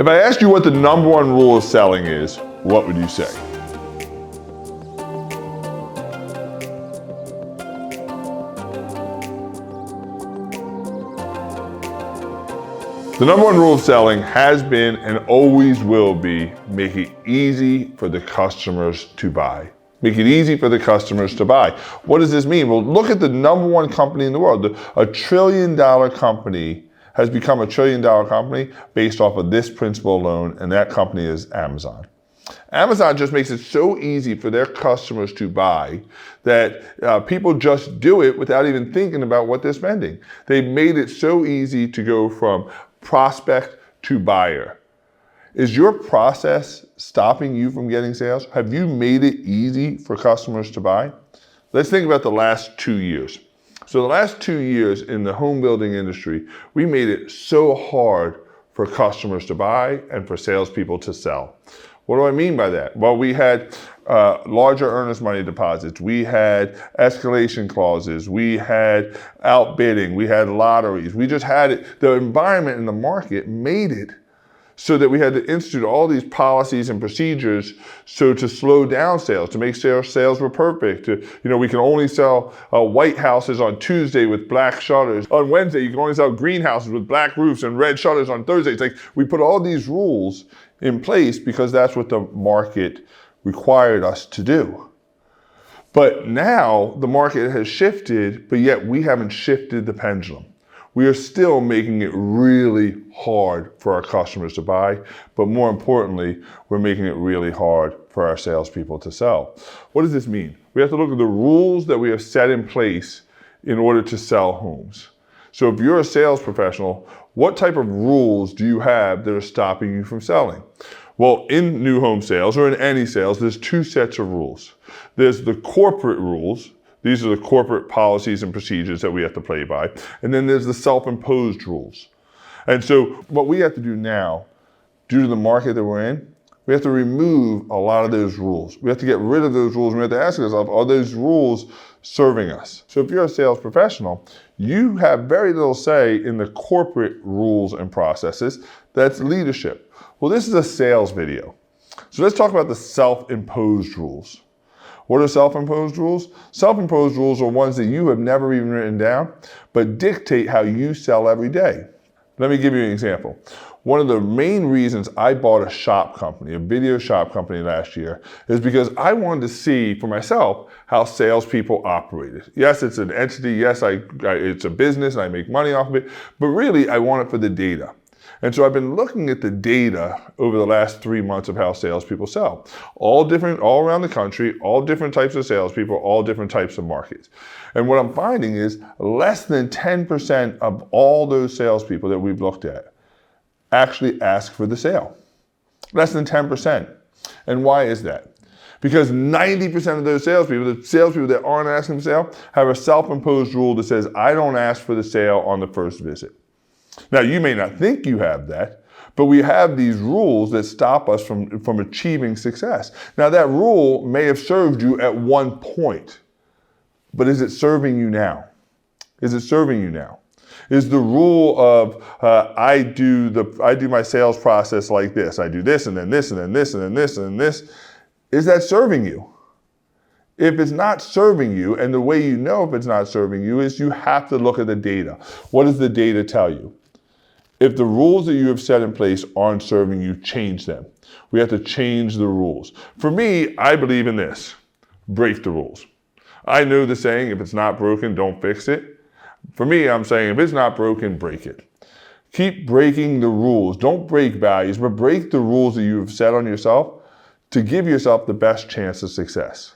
If I asked you what the number one rule of selling is, what would you say? The number one rule of selling has been and always will be, make it easy for the customers to buy. Make it easy for the customers to buy. What does this mean? Well, look at the number one company in the world. A $1 trillion company has become a $1 trillion company based off of this principle alone, and that company is Amazon. Amazon just makes it so easy for their customers to buy that people just do it without even thinking about what they're spending. They've made it so easy to go from prospect to buyer. Is your process stopping you from getting sales? Have you made it easy for customers to buy? Let's think about the last 2 years. So the last 2 years in the home building industry, we made it so hard for customers to buy and for salespeople to sell. What do I mean by that? Well, we had larger earnest money deposits. We had escalation clauses. We had outbidding. We had lotteries. We just had it. The environment in the market made it so that we had to institute all these policies and procedures so to slow down sales, to make sure sales were perfect. We can only sell white houses on Tuesday with black shutters. On Wednesday, you can only sell greenhouses with black roofs and red shutters on Thursday. It's like we put all these rules in place because that's what the market required us to do. But now the market has shifted, but yet we haven't shifted the pendulum. We are still making it really hard for our customers to buy, but more importantly, we're making it really hard for our salespeople to sell. What does this mean? We have to look at the rules that we have set in place in order to sell homes. So if you're a sales professional, what type of rules do you have that are stopping you from selling? Well, in new home sales or in any sales, there's two sets of rules. There's the corporate rules. These are the corporate policies and procedures that we have to play by. And then there's the self-imposed rules. And so what we have to do now, due to the market that we're in, we have to remove a lot of those rules. We have to get rid of those rules. And we have to ask ourselves, are those rules serving us? So if you're a sales professional, you have very little say in the corporate rules and processes. That's leadership. Well, this is a sales video. So let's talk about the self-imposed rules. What are self-imposed rules? Self-imposed rules are ones that you have never even written down, but dictate how you sell every day. Let me give you an example. One of the main reasons I bought a shop company, a video shop company last year, is because I wanted to see for myself how salespeople operated. Yes, it's an entity. Yes, it's a business and I make money off of it, but really I want it for the data. And so I've been looking at the data over the last 3 months of how salespeople sell. All around the country, all different types of salespeople, all different types of markets. And what I'm finding is less than 10% of all those salespeople that we've looked at actually ask for the sale. Less than 10%. And why is that? Because 90% of those salespeople, the salespeople that aren't asking for the sale, have a self-imposed rule that says, I don't ask for the sale on the first visit. Now, you may not think you have that, but we have these rules that stop us from achieving success. Now, that rule may have served you at one point, but is it serving you now? Is it serving you now? Is the rule of I do my sales process like this. I do this and then this and then this and then this and then this. Is that serving you? If it's not serving you, and the way you know if it's not serving you is you have to look at the data. What does the data tell you? If the rules that you have set in place aren't serving you, change them. We have to change the rules. For me, I believe in this: break the rules. I know the saying, if it's not broken, don't fix it. For me, I'm saying if it's not broken, break it. Keep breaking the rules. Don't break values, but break the rules that you have set on yourself to give yourself the best chance of success.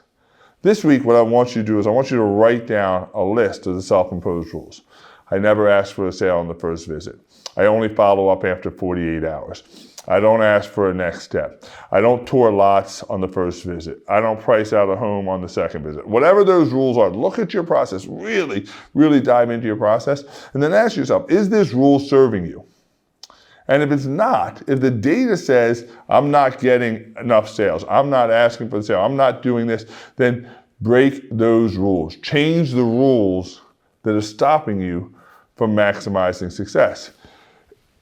This week, what I want you to do is I want you to write down a list of the self-imposed rules. I never ask for a sale on the first visit. I only follow up after 48 hours. I don't ask for a next step. I don't tour lots on the first visit. I don't price out a home on the second visit. Whatever those rules are, look at your process. Really, really dive into your process. And then ask yourself, is this rule serving you? And if it's not, if the data says, I'm not getting enough sales, I'm not asking for the sale, I'm not doing this, then break those rules. Change the rules that are stopping you from maximizing success.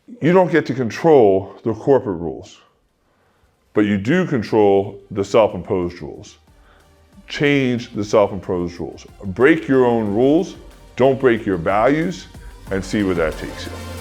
You don't get to control the corporate rules, but you do control the self-imposed rules. Change the self-imposed rules. Break your own rules, don't break your values, and see where that takes you.